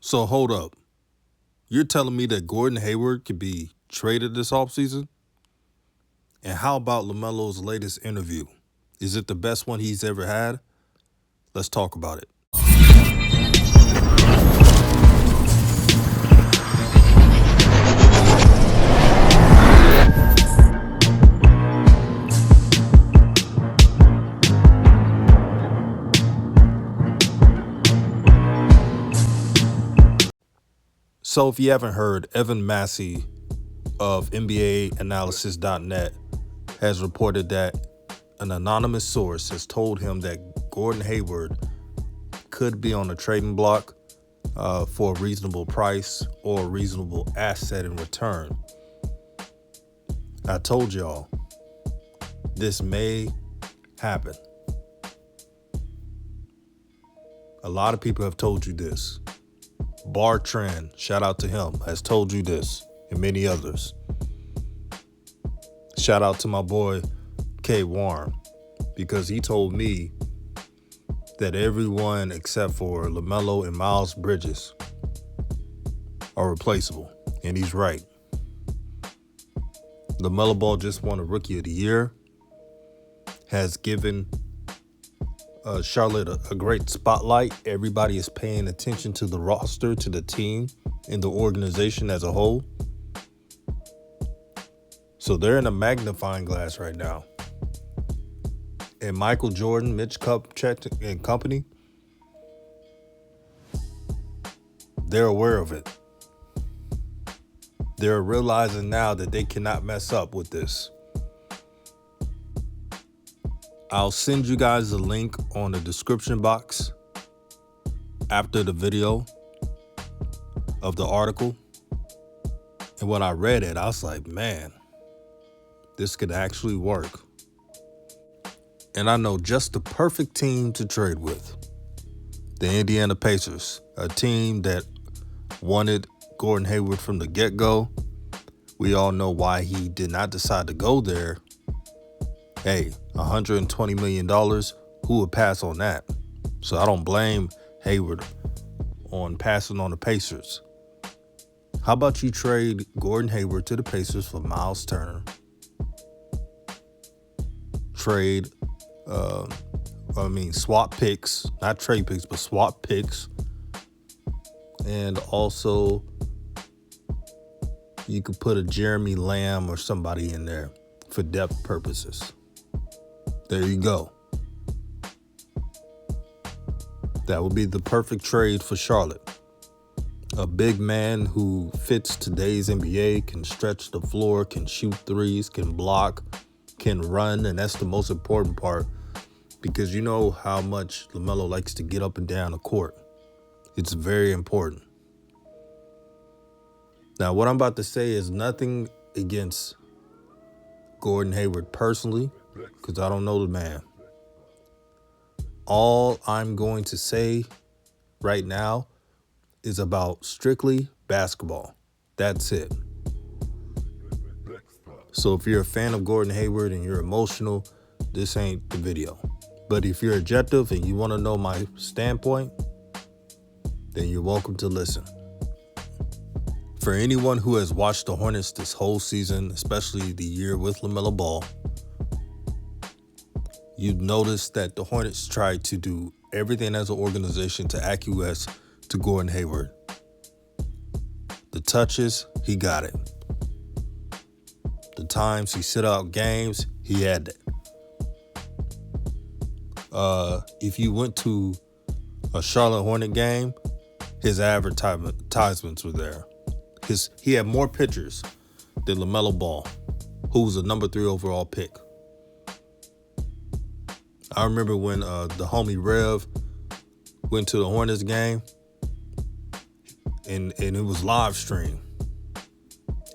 So hold up. You're telling me that Gordon Hayward could be traded this offseason? And how about LaMelo's latest interview? Is it the best one he's ever had? Let's talk about it. So if you haven't heard, Evan Massey of NBAanalysis.net has reported that an anonymous source has told him that Gordon Hayward could be on the trading block for a reasonable price or a reasonable asset in return. I told y'all, this may happen. A lot of people have told you this. Bar Trend, shout out to him, has told you this, and many others. Shout out to my boy K. Warren, because he told me that everyone except for LaMelo and Miles Bridges are replaceable, and he's right. LaMelo Ball just won a Rookie of the Year, has given Charlotte a great spotlight. Everybody is paying attention to the roster, to the team, and the organization as a whole. So they're in a magnifying glass right now. And Michael Jordan, Mitch Kupchak, and company, they're aware of it. They're realizing now that they cannot mess up with this. I'll send you guys a link on the description box after the video of the article. And when I read it, I was like, man, this could actually work. And I know just the perfect team to trade with. The Indiana Pacers, a team that wanted Gordon Hayward from the get-go. We all know why he did not decide to go there. Hey, $120 million, who would pass on that? So I don't blame Hayward on passing on the Pacers. How about you trade Gordon Hayward to the Pacers for Miles Turner? Swap picks, not trade picks, but swap picks. And also, you could put a Jeremy Lamb or somebody in there for depth purposes. There you go. That would be the perfect trade for Charlotte. A big man who fits today's NBA, can stretch the floor, can shoot threes, can block, can run, and that's the most important part because you know how much LaMelo likes to get up and down the court. It's very important. Now, what I'm about to say is nothing against Gordon Hayward personally, because I don't know the man. All I'm going to say right now is about strictly basketball. That's it. So if you're a fan of Gordon Hayward and you're emotional, this ain't the video. But if you're objective and you want to know my standpoint, then you're welcome to listen. For anyone who has watched the Hornets this whole season, especially the year with LaMelo Ball, you'd notice that the Hornets tried to do everything as an organization to acquiesce to Gordon Hayward. The touches, he got it. The times he sit out games, he had it. If you went to a Charlotte Hornet game, his advertisements were there. He had more pictures than LaMelo Ball, who was a number 3 overall pick. I remember when the homie Rev went to the Hornets game, and it was live stream.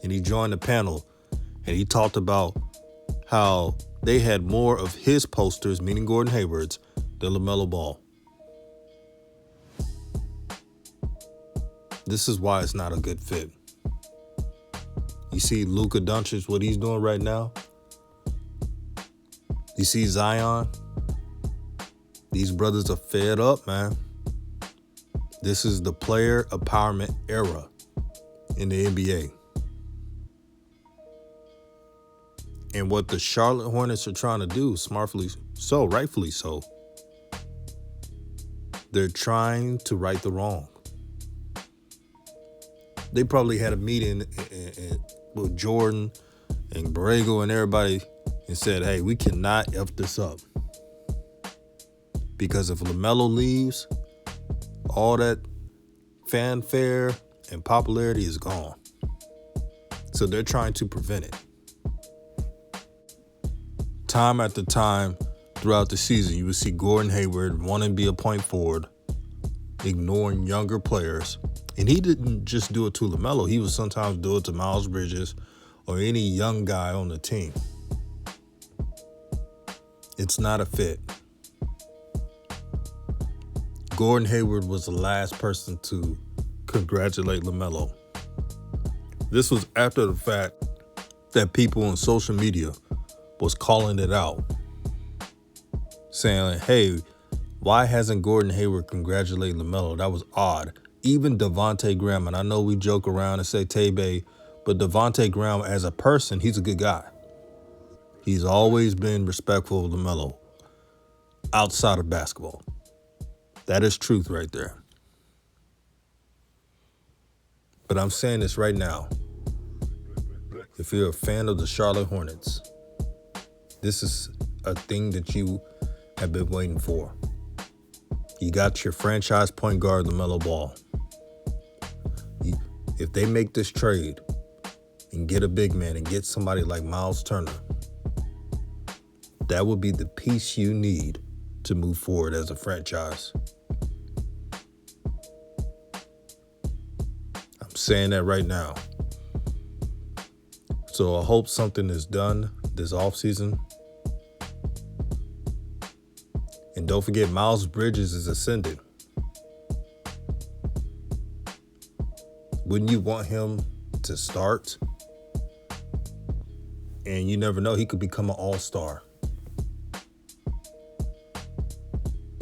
And he joined the panel, and he talked about how they had more of his posters, meaning Gordon Hayward's, than LaMelo Ball. This is why it's not a good fit. You see Luka Doncic, what he's doing right now? You see Zion? These brothers are fed up, man. This is the player empowerment era in the NBA. And what the Charlotte Hornets are trying to do, smartly so, rightfully so, they're trying to right the wrong. They probably had a meeting with Jordan and Borrego and everybody and said, hey, we cannot F this up. Because if LaMelo leaves, all that fanfare and popularity is gone. So they're trying to prevent it. Time after time throughout the season, you would see Gordon Hayward wanting to be a point forward, ignoring younger players. And he didn't just do it to LaMelo. He would sometimes do it to Miles Bridges or any young guy on the team. It's not a fit. Gordon Hayward was the last person to congratulate LaMelo. This was after the fact that people on social media was calling it out, saying, hey, why hasn't Gordon Hayward congratulated LaMelo? That was odd. Even Devontae Graham, and I know we joke around and say Tay-Bay, but Devontae Graham as a person, he's a good guy. He's always been respectful of LaMelo outside of basketball. That is truth right there. But I'm saying this right now. If you're a fan of the Charlotte Hornets, this is a thing that you have been waiting for. You got your franchise point guard, LaMelo Ball. If they make this trade and get a big man and get somebody like Miles Turner, that would be the piece you need to move forward as a franchise. I'm saying that right now. So I hope something is done this offseason. And don't forget, Miles Bridges is ascending. Wouldn't you want him to start? And you never know, he could become an all-star.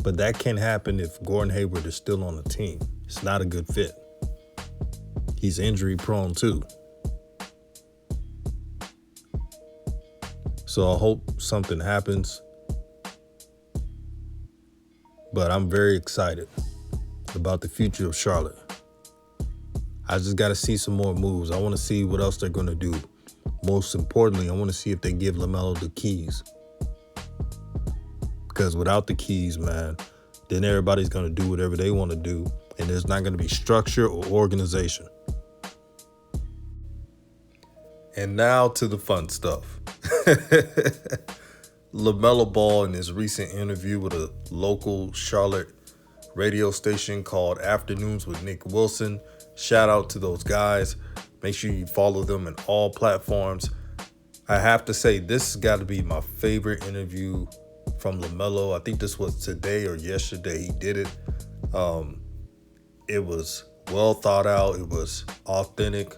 But that can't happen if Gordon Hayward is still on the team. It's not a good fit. He's injury prone too. So I hope something happens. But I'm very excited about the future of Charlotte. I just got to see some more moves. I want to see what else they're going to do. Most importantly, I want to see if they give LaMelo the keys. Because without the keys, man, then everybody's going to do whatever they want to do. And there's not going to be structure or organization. And now to the fun stuff. LaMelo Ball, in his recent interview with a local Charlotte radio station called Afternoons with Nick Wilson. Shout out to those guys. Make sure you follow them in all platforms. I have to say, this has got to be my favorite interview from LaMelo. I think this was today or yesterday he did it. It was well thought out. It was authentic.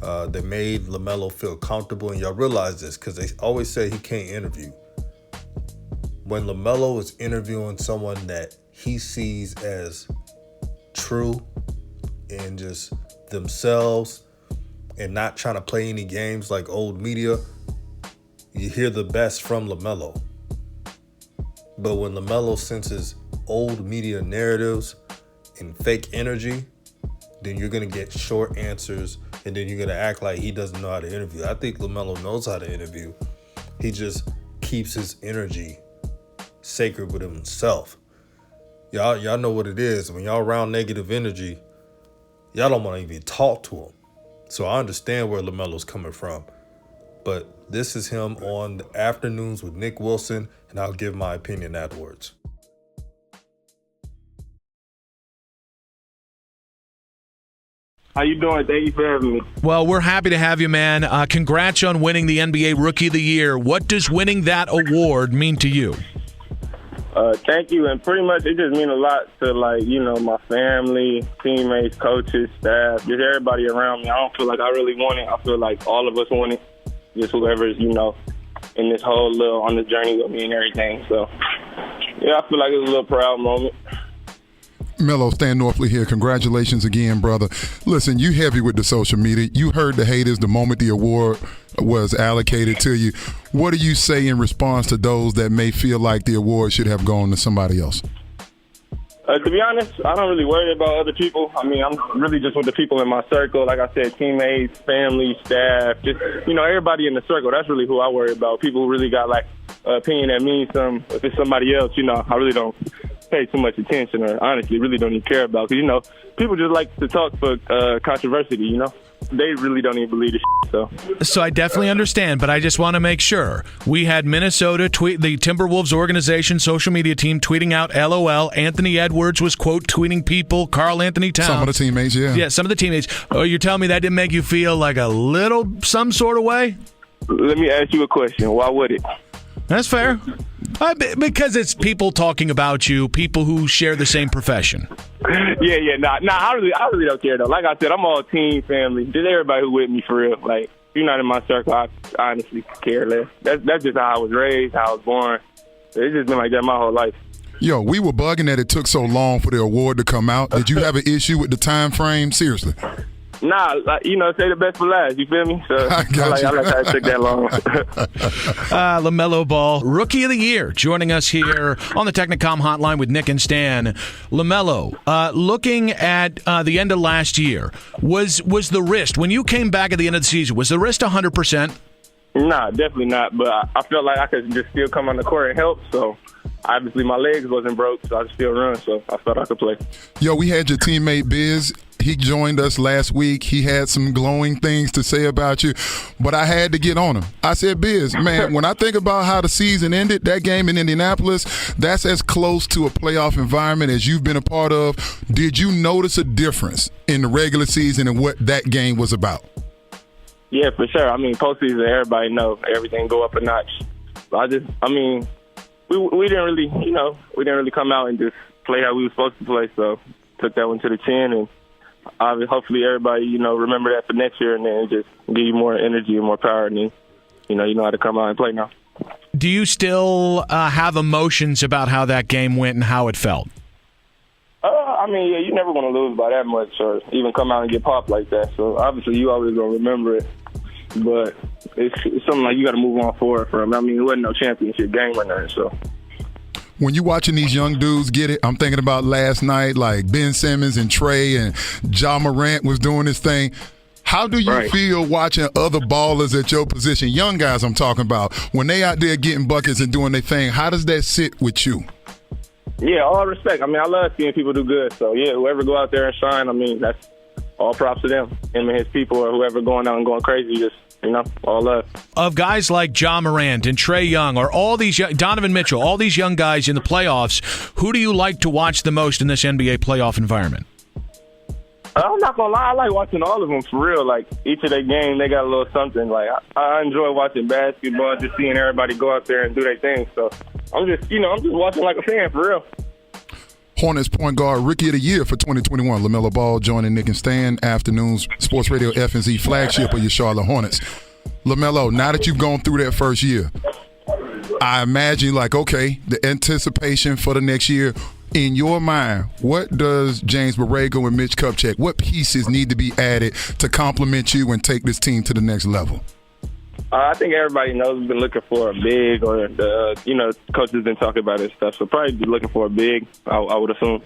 They made LaMelo feel comfortable. And y'all realize this because they always say he can't interview. When LaMelo is interviewing someone that he sees as true and just themselves and not trying to play any games like old media, you hear the best from LaMelo. But when LaMelo senses old media narratives and fake energy, then you're going to get short answers and then you're going to act like he doesn't know how to interview. I think LaMelo knows how to interview. He just keeps his energy sacred with himself. Y'all know what it is. When y'all around negative energy, y'all don't want to even talk to him. So I understand where LaMelo's coming from. But this is him on the Afternoons with Nick Wilson, and I'll give my opinion afterwards. How you doing? Thank you for having me. Well, we're happy to have you, man. Congrats on winning the NBA Rookie of the Year. What does winning that award mean to you? Thank you, and pretty much it just means a lot to, my family, teammates, coaches, staff, just everybody around me. I don't feel like I really won it. I feel like all of us won it, just whoever's, in this whole on the journey with me and everything. So, yeah, I feel like it's a little proud moment. Melo, Stan Norfleet here. Congratulations again, brother. Listen, you heavy with the social media. You heard the haters the moment the award was allocated to you. What do you say in response to those that may feel like the award should have gone to somebody else? To be honest, I don't really worry about other people. I mean, I'm really just with the people in my circle. Like I said, teammates, family, staff, just, everybody in the circle. That's really who I worry about. People who really got, like, an opinion that means something. If it's somebody else, I really don't pay too much attention or honestly really don't even care about. Because, people just like to talk for controversy, They really don't even believe the shit, So I definitely understand, but I just want to make sure. We had Minnesota tweet, the Timberwolves organization social media team tweeting out LOL. Anthony Edwards was, quote, tweeting people. Karl Anthony Towns. Some of the teammates, yeah. Yeah, some of the teammates. Oh, you're telling me that didn't make you feel like some sort of way? Let me ask you a question. Why would it? That's fair. Because it's people talking about you, people who share the same profession. Yeah, nah. I really don't care though. Like I said, I'm all team, family. Just everybody who with me for real. Like, if you're not in my circle, I honestly care less. That's just how I was raised, how I was born. It's just been like that my whole life. Yo, we were bugging that it took so long for the award to come out. Did you have an issue with the time frame? Seriously. Nah, say the best for last. You feel me? So I like how it took that long. LaMelo Ball, Rookie of the Year, joining us here on the Technicom Hotline with Nick and Stan. LaMelo, looking at the end of last year, was the wrist, when you came back at the end of the season, was the wrist 100%? Nah, definitely not. But I felt like I could just still come on the court and help. So obviously my legs wasn't broke, so I could still run. So I felt I could play. Yo, we had your teammate Biz. He joined us last week. He had some glowing things to say about you, but I had to get on him. I said, Biz, man, when I think about how the season ended, that game in Indianapolis, that's as close to a playoff environment as you've been a part of. Did you notice a difference in the regular season and what that game was about? Yeah, for sure. I mean, postseason, everybody know everything go up a notch. We didn't really, we didn't really come out and just play how we were supposed to play. So took that one to the chin, and hopefully everybody, remember that for next year, and then just give you more energy and more power, and then, you know how to come out and play now. Do you still have emotions about how that game went and how it felt? Yeah, you never want to lose by that much or even come out and get popped like that. So obviously you always going to remember it. But it's something like you got to move on forward from. It wasn't no championship game or nothing, so. When you're watching these young dudes get it, I'm thinking about last night, like Ben Simmons and Trey and Ja Morant was doing this thing. How do you feel watching other ballers at your position, young guys I'm talking about, when they out there getting buckets and doing their thing? How does that sit with you? Yeah, all respect. I love seeing people do good. So, yeah, whoever go out there and shine, that's all props to them. Him and his people or whoever going out and going crazy, just, all love. Of guys like Ja Morant and Trey Young or all these Donovan Mitchell, all these young guys in the playoffs, who do you like to watch the most in this NBA playoff environment? I'm not going to lie. I like watching all of them for real. Like, each of their game, they got a little something. Like, I enjoy watching basketball, just seeing everybody go out there and do their thing. So, I'm just watching like a fan for real. Hornets point guard Rookie of the Year for 2021. LaMelo Ball joining Nick and Stan, afternoons, Sports Radio FNZ flagship of your Charlotte Hornets. LaMelo, now that you've gone through that first year, I imagine, the anticipation for the next year. In your mind, what does James Borrego and Mitch Kupchak, what pieces need to be added to complement you and take this team to the next level? I think everybody knows we've been looking for a big, or coaches have been talking about this stuff. So probably be looking for a big, I would assume.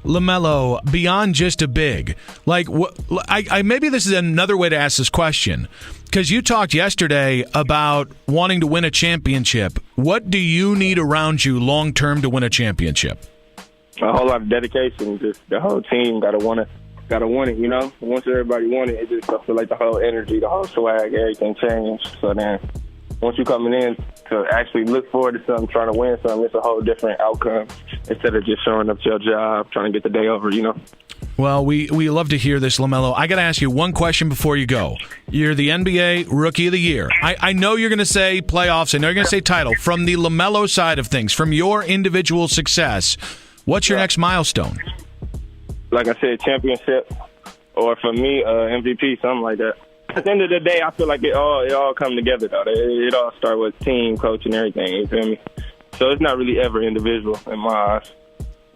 LaMelo, beyond just a big, maybe this is another way to ask this question, because you talked yesterday about wanting to win a championship. What do you need around you long term to win a championship? A whole lot of dedication. Just the whole team gotta want it. Once everybody won it, I feel like the whole energy, the whole swag, everything changed. So then, once you're coming in to actually look forward to something, trying to win something, it's a whole different outcome instead of just showing up to your job, trying to get the day over, Well, we love to hear this, LaMelo. I got to ask you one question before you go. You're the NBA Rookie of the Year. I know you're going to say playoffs. I know you're going to say title. From the LaMelo side of things, from your individual success, what's your next milestone? Like I said, championship, or for me, MVP, something like that. At the end of the day, I feel like it all come together, though. It all starts with team, coach, and everything, you feel me? So it's not really ever individual in my eyes.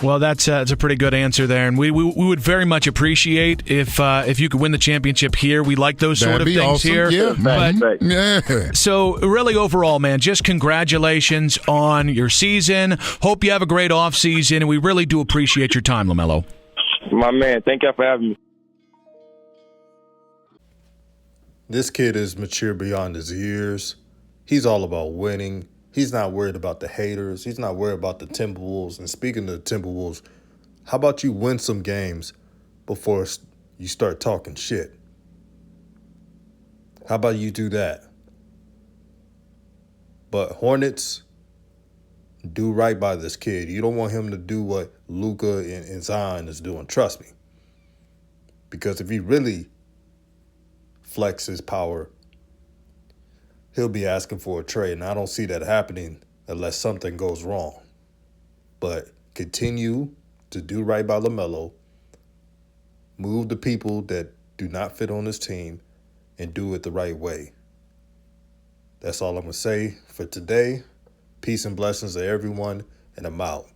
Well, that's a pretty good answer there, and we would very much appreciate if you could win the championship here. We like those sort That'd of be things awesome. here. Yeah. But, Yeah. so really, overall, man, just congratulations on your season. Hope you have a great off season, and we really do appreciate your time, LaMelo. My man, thank y'all for having me. This kid is mature beyond his years. He's all about winning. He's not worried about the haters. He's not worried about the Timberwolves. And speaking of the Timberwolves, how about you win some games before you start talking shit? How about you do that? But Hornets, do right by this kid. You don't want him to do what Luka and Zion is doing. Trust me. Because if he really flexes his power, he'll be asking for a trade, and I don't see that happening unless something goes wrong. But continue to do right by LaMelo, move the people that do not fit on this team, and do it the right way. That's all I'm going to say for today. Peace and blessings to everyone, and I'm out.